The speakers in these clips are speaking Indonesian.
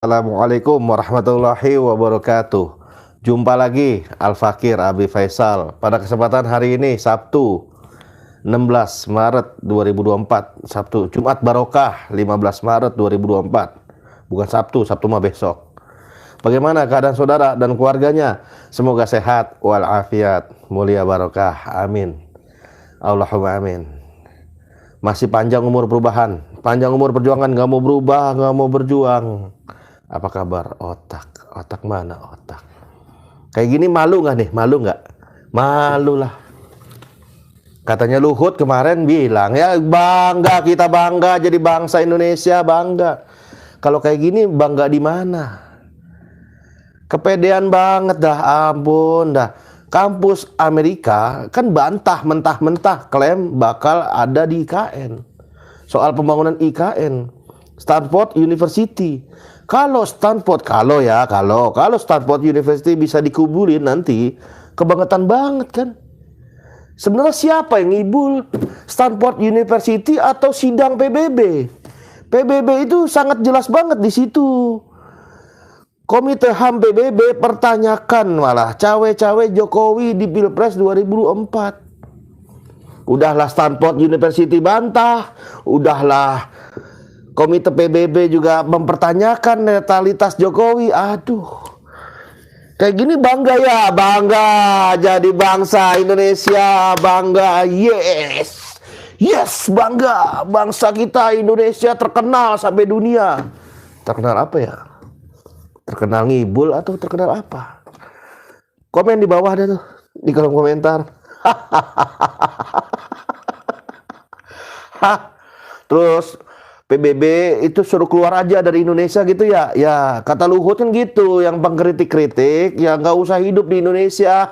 Assalamualaikum warahmatullahi wabarakatuh. Jumpa lagi Al-Fakir Abi Faisal pada kesempatan hari ini Sabtu 16 Maret 2024, Sabtu Jumat Barokah 15 Maret 2024. Bukan Sabtu mah besok. Bagaimana keadaan saudara dan keluarganya? Semoga sehat walafiat, mulia barokah. Amin. Allahumma amin. Masih panjang umur perubahan, panjang umur perjuangan, gak mau berubah, gak mau berjuang. Apa kabar otak? Otak mana otak? Kayak gini malu gak nih? Malu gak? Malu lah. Katanya Luhut kemarin bilang, ya bangga, kita bangga jadi bangsa Indonesia, bangga. Kalau kayak gini bangga di mana? Kepedean banget dah, ampun dah. Kampus Amerika kan bantah mentah-mentah klaim bakal ada di IKN. Soal pembangunan IKN, Stanford University. Kalau Stanford University bisa dikubulin nanti, kebangetan banget kan. Sebenarnya siapa yang ngibul? Stanford University atau sidang PBB? PBB itu sangat jelas banget di situ. Komite HAM PBB pertanyakan malah cawe-cawe Jokowi di Pilpres 2004. Udahlah Stanford University bantah, udahlah Komite PBB juga mempertanyakan netralitas Jokowi. Aduh, kayak gini bangga ya, bangga jadi bangsa Indonesia, bangga, yes, bangga, bangsa kita Indonesia terkenal sampai dunia. Terkenal apa ya? Terkenal ngibul atau terkenal apa? Komen di bawah deh tuh, di kolom komentar. Terus PBB itu suruh keluar aja dari Indonesia gitu ya. Ya, kata Luhut kan gitu, yang pengkritik-kritik ya nggak usah hidup di Indonesia.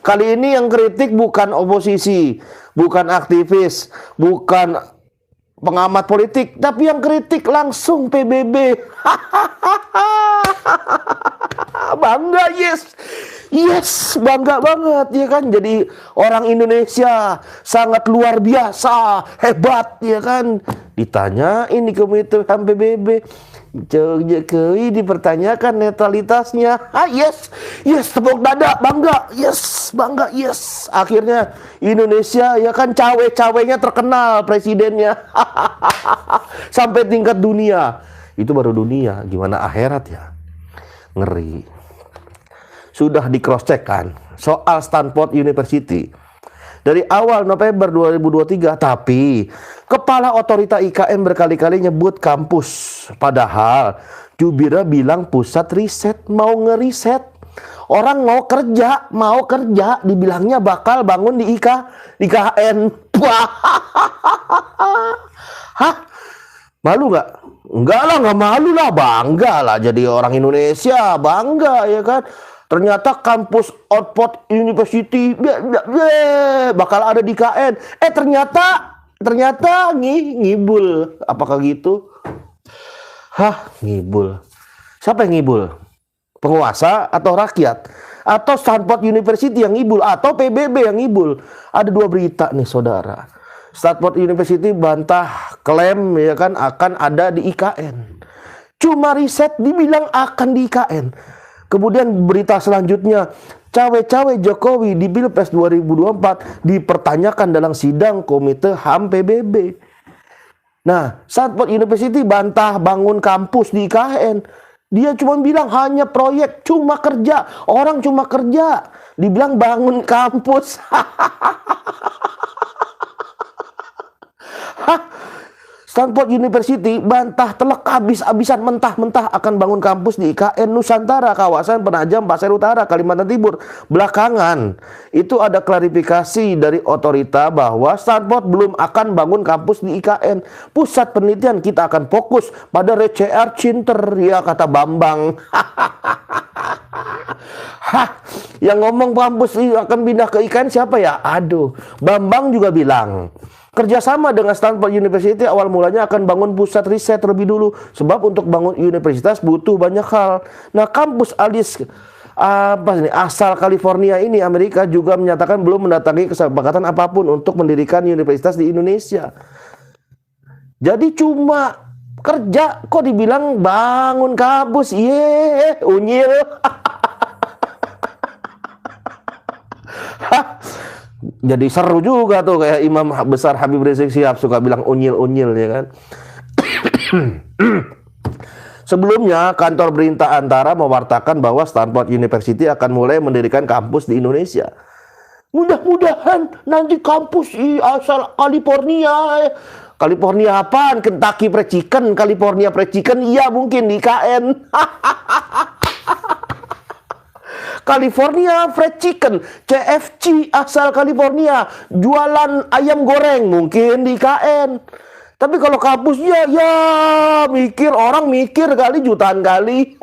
Kali ini yang kritik bukan oposisi, bukan aktivis, bukan pengamat politik, tapi yang kritik langsung PBB. Bangga, yes, bangga banget ya kan. Jadi orang Indonesia sangat luar biasa, hebat ya kan. Ditanya ini Komite HAM PBB, Jokowi dipertanyakan netralitasnya. Yes, tepuk dada, bangga, yes, bangga, yes. Akhirnya Indonesia ya kan cawe-cawenya terkenal presidennya. Sampai tingkat dunia. Itu baru dunia, gimana akhirat ya? Ngeri. Sudah di cross check kan soal Stanford University dari awal November 2023, tapi kepala otorita IKN berkali-kali nyebut kampus, padahal jubirnya bilang pusat riset. Mau ngeriset orang, mau kerja dibilangnya bakal bangun di IKN. Hah, malu nggak? Enggak lah, nggak malu lah, bangga lah jadi orang Indonesia, bangga ya kan. Ternyata kampus Oxford University bakal ada di KN. Ternyata ngibul. Apakah gitu? Ngibul. Siapa yang ngibul? Penguasa atau rakyat? Atau Stanford University yang ngibul? Atau PBB yang ngibul? Ada dua berita nih saudara. Stanford University bantah klaim ya kan akan ada di IKN. Cuma riset dibilang akan di IKN. Kemudian berita selanjutnya, cawe-cawe Jokowi di Pilpres 2024 dipertanyakan dalam sidang Komite HAM PBB. Nah, Stanford University bantah bangun kampus di IKN. Dia cuma bilang hanya proyek, cuma kerja. Orang cuma kerja. Dibilang bangun kampus. Stanford University bantah telak habis-habisan mentah-mentah akan bangun kampus di IKN Nusantara, kawasan Penajam Pasir Utara, Kalimantan Timur. Belakangan itu ada klarifikasi dari otorita bahwa Stanford belum akan bangun kampus di IKN. Pusat penelitian kita akan fokus pada RCR Cinter, ya kata Bambang. Yang ngomong kampus akan pindah ke IKN siapa ya? Aduh, Bambang juga bilang kerjasama dengan Stanford University awal mulanya akan bangun pusat riset terlebih dulu. Sebab untuk bangun universitas butuh banyak hal. Nah, kampus asal California ini Amerika juga menyatakan belum mendatangi kesepakatan apapun untuk mendirikan universitas di Indonesia. Jadi cuma Kerja kok dibilang bangun kampus, unyil. Jadi seru juga tuh, kayak Imam besar Habib Rizik Syihab suka bilang unyil-unyil, ya kan. Sebelumnya, kantor berita Antara mewartakan bahwa Stanford University akan mulai mendirikan kampus di Indonesia. Mudah-mudahan nanti kampus asal California. California apaan? Kentucky Fried Chicken, California Fried Chicken, iya mungkin di KN. California Fried Chicken, CFC asal California, jualan ayam goreng mungkin di KN. Tapi kalau kampusnya, ya orang mikir kali jutaan kali.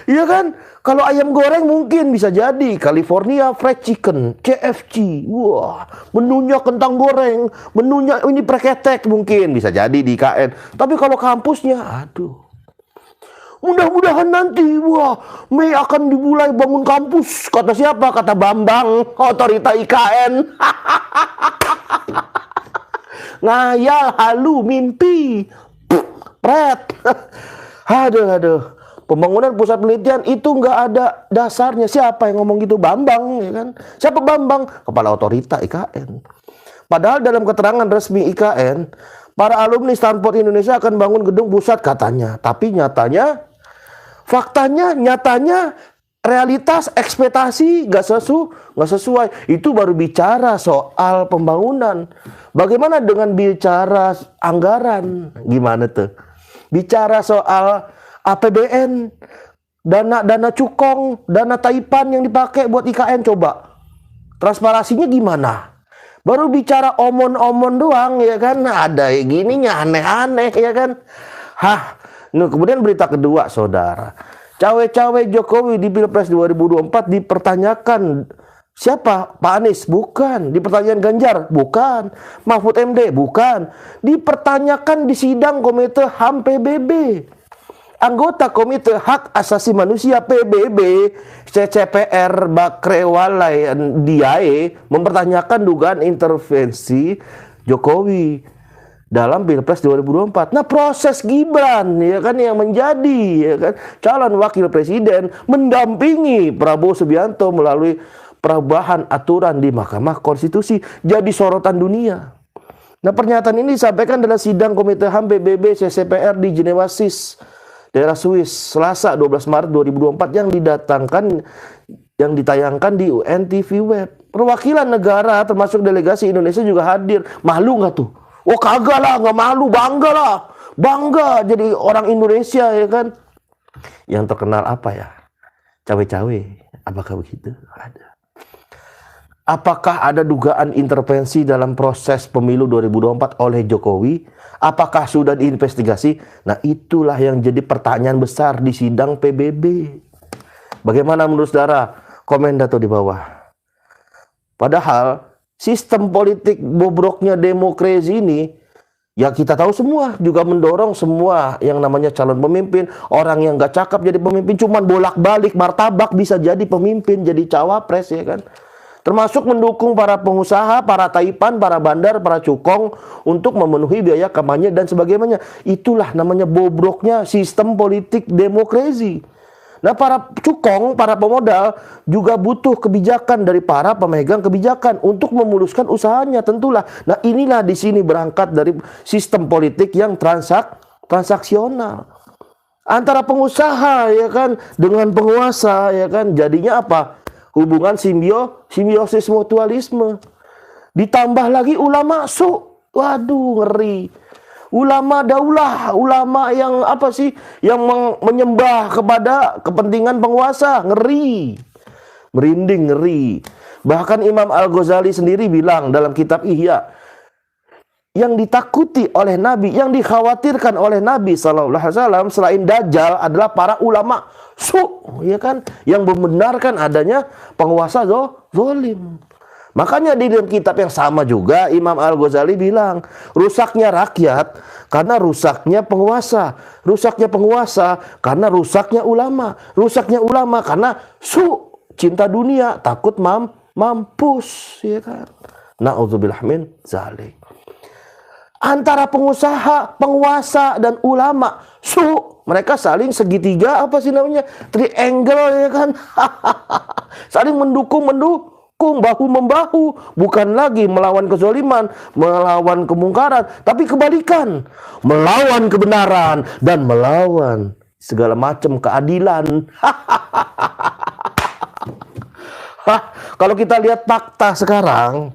Iya kan? Kalau ayam goreng mungkin bisa jadi California Fried Chicken, CFC. Wah, menunya kentang goreng, menunya ini preketek mungkin bisa jadi di KN. Tapi kalau kampusnya, aduh. Mudah-mudahan nanti, Mei akan dimulai bangun kampus. Kata siapa? Kata Bambang, otorita IKN. Ngayal, halu, mimpi. Pret. Aduh. Pembangunan pusat penelitian itu nggak ada dasarnya. Siapa yang ngomong gitu? Bambang, ya kan? Siapa Bambang? Kepala otorita IKN. Padahal dalam keterangan resmi IKN, para alumni Stanford Indonesia akan bangun gedung pusat katanya. Tapi nyatanya, nyatanya realitas ekspektasi nggak sesuai. Itu baru bicara soal pembangunan. Bagaimana dengan bicara anggaran? Gimana tuh? Bicara soal APBN, dana cukong, dana taipan yang dipakai buat IKN, coba transparansinya gimana? Baru bicara omon-omon doang, ya kan? Ada gininya aneh-aneh, ya kan? Kemudian berita kedua, saudara, cawe-cawe Jokowi di Pilpres 2024 dipertanyakan. Siapa? Pak Anies? Bukan. Dipertanyakan Ganjar? Bukan. Mahfud MD? Bukan. Dipertanyakan di sidang Komite HAM PBB. Anggota Komite Hak Asasi Manusia PBB CCPR Bakrewalai Diae mempertanyakan dugaan intervensi Jokowi dalam Pilpres 2024. Nah, proses Gibran, ya kan, yang menjadi, ya kan, calon wakil presiden mendampingi Prabowo Subianto melalui perubahan aturan di Mahkamah Konstitusi jadi sorotan dunia. Nah, pernyataan ini disampaikan dalam sidang Komite HAM PBB CCPR di Jenewa, daerah Swiss, Selasa 12 Maret 2024 yang ditayangkan di UNTV Web. Perwakilan negara termasuk delegasi Indonesia juga hadir. Malu nggak tuh? Oh kagak lah, nggak malu, bangga lah. Bangga jadi orang Indonesia, ya kan? Yang terkenal apa ya? Cawe-cawe. Apakah begitu? Ada. Apakah ada dugaan intervensi dalam proses pemilu 2024 oleh Jokowi? Apakah sudah diinvestigasi? Nah, itulah yang jadi pertanyaan besar di sidang PBB. Bagaimana menurut saudara? Komen tuh di bawah. Padahal sistem politik bobroknya demokrasi ini, ya kita tahu semua, juga mendorong semua yang namanya calon pemimpin. Orang yang gak cakep jadi pemimpin, cuman bolak-balik martabak bisa jadi pemimpin, jadi cawapres, ya kan? Termasuk mendukung para pengusaha, para taipan, para bandar, para cukong untuk memenuhi biaya kampanye dan sebagainya. Itulah namanya bobroknya sistem politik demokrasi. Nah, para cukong, para pemodal juga butuh kebijakan dari para pemegang kebijakan untuk memuluskan usahanya tentulah. Nah, inilah di sini berangkat dari sistem politik yang transaksional. Antara pengusaha, ya kan, dengan penguasa, ya kan, jadinya apa? Hubungan simbiosis mutualisme. Ditambah lagi ulama waduh, ngeri. Ulama daulah, ulama yang apa sih? Yang menyembah kepada kepentingan penguasa, ngeri. Merinding, ngeri. Bahkan Imam Al-Ghazali sendiri bilang dalam kitab Ihya, yang ditakuti oleh Nabi, yang dikhawatirkan oleh Nabi SAW selain Dajjal adalah para ulama ya kan, yang membenarkan adanya penguasa zalim. Makanya di dalam kitab yang sama juga Imam Al-Ghazali bilang, rusaknya rakyat karena rusaknya penguasa, rusaknya penguasa karena rusaknya ulama, rusaknya ulama karena cinta dunia, takut mampus, ya kan. Na'udzubillah min zalik. antara pengusaha, penguasa, dan ulama. Mereka saling segitiga, apa sih namanya? Triangle, ya kan? Saling mendukung, bahu-membahu. Bukan lagi melawan kezaliman, melawan kemungkaran, tapi kebalikan. Melawan kebenaran dan melawan segala macam keadilan. Kalau kita lihat fakta sekarang,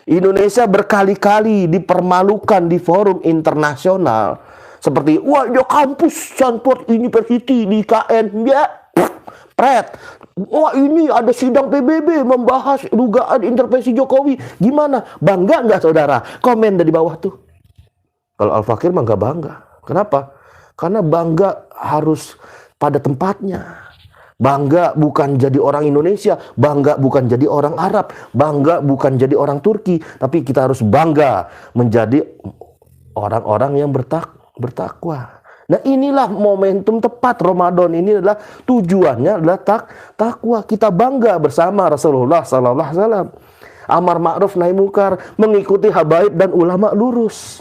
Indonesia berkali-kali dipermalukan di forum internasional. Seperti, wah, ya kampus Stanford University di IKN, ya, pret. Wah, ini ada sidang PBB membahas dugaan intervensi Jokowi. Gimana? Bangga nggak, saudara? Komen dari bawah tuh. Kalau Al-Fakir mah nggak bangga. Kenapa? Karena bangga harus pada tempatnya. Bangga bukan jadi orang Indonesia, bangga bukan jadi orang Arab, bangga bukan jadi orang Turki, tapi kita harus bangga menjadi orang-orang yang bertakwa. Nah, inilah momentum tepat Ramadan ini adalah tujuannya adalah takwa. Kita bangga bersama Rasulullah sallallahu alaihi wasallam. Amar ma'ruf nahi munkar, mengikuti habaib dan ulama lurus.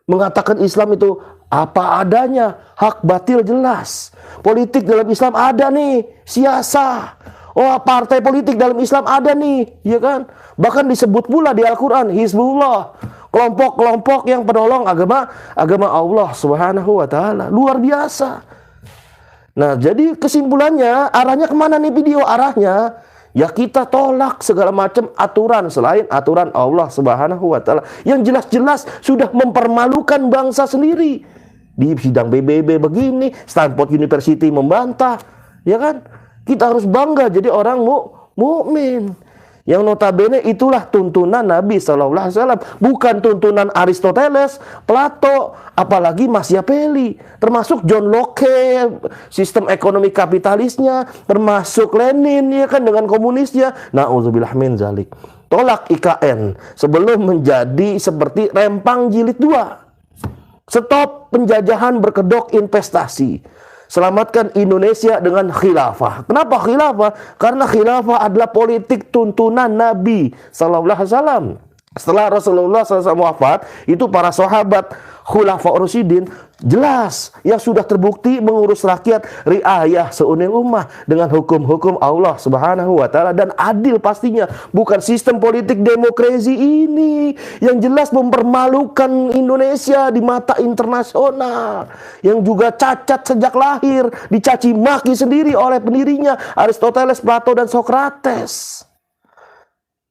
Mengatakan Islam itu apa adanya, hak batil jelas. Politik dalam Islam ada nih, siasah. Oh, partai politik dalam Islam ada nih, ya kan? Bahkan disebut pula di Al-Quran, Hizbullah. Kelompok-kelompok yang penolong agama Allah Subhanahu wa Ta'ala. Luar biasa. Nah, jadi kesimpulannya, arahnya kemana nih video? Arahnya, ya kita tolak segala macam aturan selain aturan Allah Subhanahu wa Ta'ala yang jelas-jelas sudah mempermalukan bangsa sendiri. Di sidang PBB begini, Stanford University membantah, ya kan? Kita harus bangga jadi orang mukmin. Yang notabene itulah tuntunan Nabi Sallallahu Alaihi Wasallam, bukan tuntunan Aristoteles, Plato, apalagi Machiavelli, termasuk John Locke, sistem ekonomi kapitalisnya, termasuk Lenin, ya kan, dengan komunisnya. Na'udzubillah min zalik. Tolak IKN sebelum menjadi seperti Rempang Jilid 2. Stop penjajahan berkedok investasi. Selamatkan Indonesia dengan khilafah. Kenapa khilafah? Karena khilafah adalah politik tuntunan Nabi Sallallahu Alaihi Wasallam. Setelah Rasulullah SAW wafat, itu para sahabat Khulafaur Rasyidin jelas yang sudah terbukti mengurus rakyat, riayah seunil ummah dengan hukum-hukum Allah Subhanahu wa Ta'ala, dan adil pastinya. Bukan sistem politik demokrasi ini yang jelas mempermalukan Indonesia di mata internasional, yang juga cacat sejak lahir, dicaci maki sendiri oleh pendirinya Aristoteles, Plato, dan Sokrates.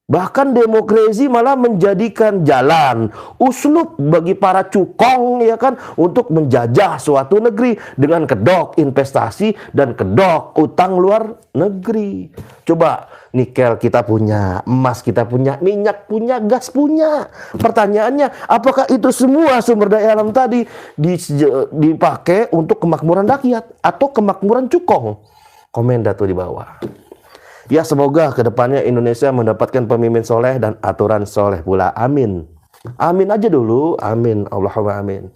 Bahkan demokrasi malah menjadikan jalan, uslub bagi para cukong, ya kan, untuk menjajah suatu negeri dengan kedok investasi dan kedok utang luar negeri. Coba, nikel kita punya, emas kita punya, minyak punya, gas punya. Pertanyaannya, apakah itu semua sumber daya alam tadi dipakai untuk kemakmuran rakyat atau kemakmuran cukong? Komen tuh di bawah. Ya, semoga kedepannya Indonesia mendapatkan pemimpin soleh dan aturan soleh pula. Amin. Amin aja dulu. Amin. Allahumma amin.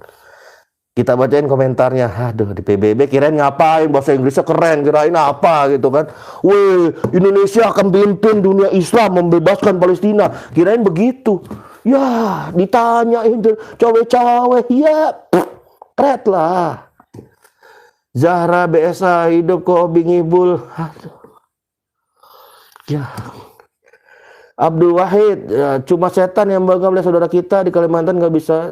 Kita bacain komentarnya. Aduh, di PBB kirain ngapain? Bahasa Inggrisnya keren. Kirain apa gitu kan. Wih, Indonesia akan pimpin dunia Islam, membebaskan Palestina. Kirain begitu. Ya, ditanyain cawe-cawe. Ya, kret lah. Zahra BSA hidup kok bingibul. Aduh. Ya, Abdul Wahid, ya, cuma setan yang bangga oleh saudara kita di Kalimantan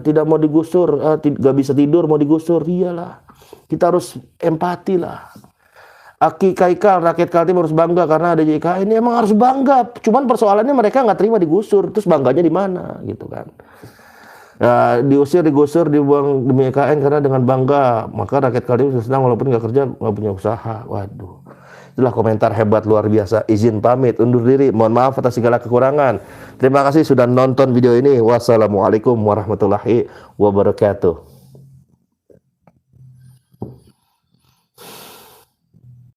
tidak mau digusur, nggak bisa tidur mau digusur. Iyalah, kita harus empati lah. Aki Kaikal, rakyat Kaltim harus bangga karena ada JKN. Ini emang harus bangga. Cuman persoalannya mereka nggak terima digusur, terus bangganya di mana, gitu kan? Ya, digusur, dibuang demi JKN karena dengan bangga, maka rakyat Kaltim senang walaupun nggak kerja, nggak punya usaha. Waduh. Itulah komentar hebat luar biasa. Izin pamit, undur diri. Mohon maaf atas segala kekurangan. Terima kasih sudah nonton video ini. Wassalamualaikum warahmatullahi wabarakatuh.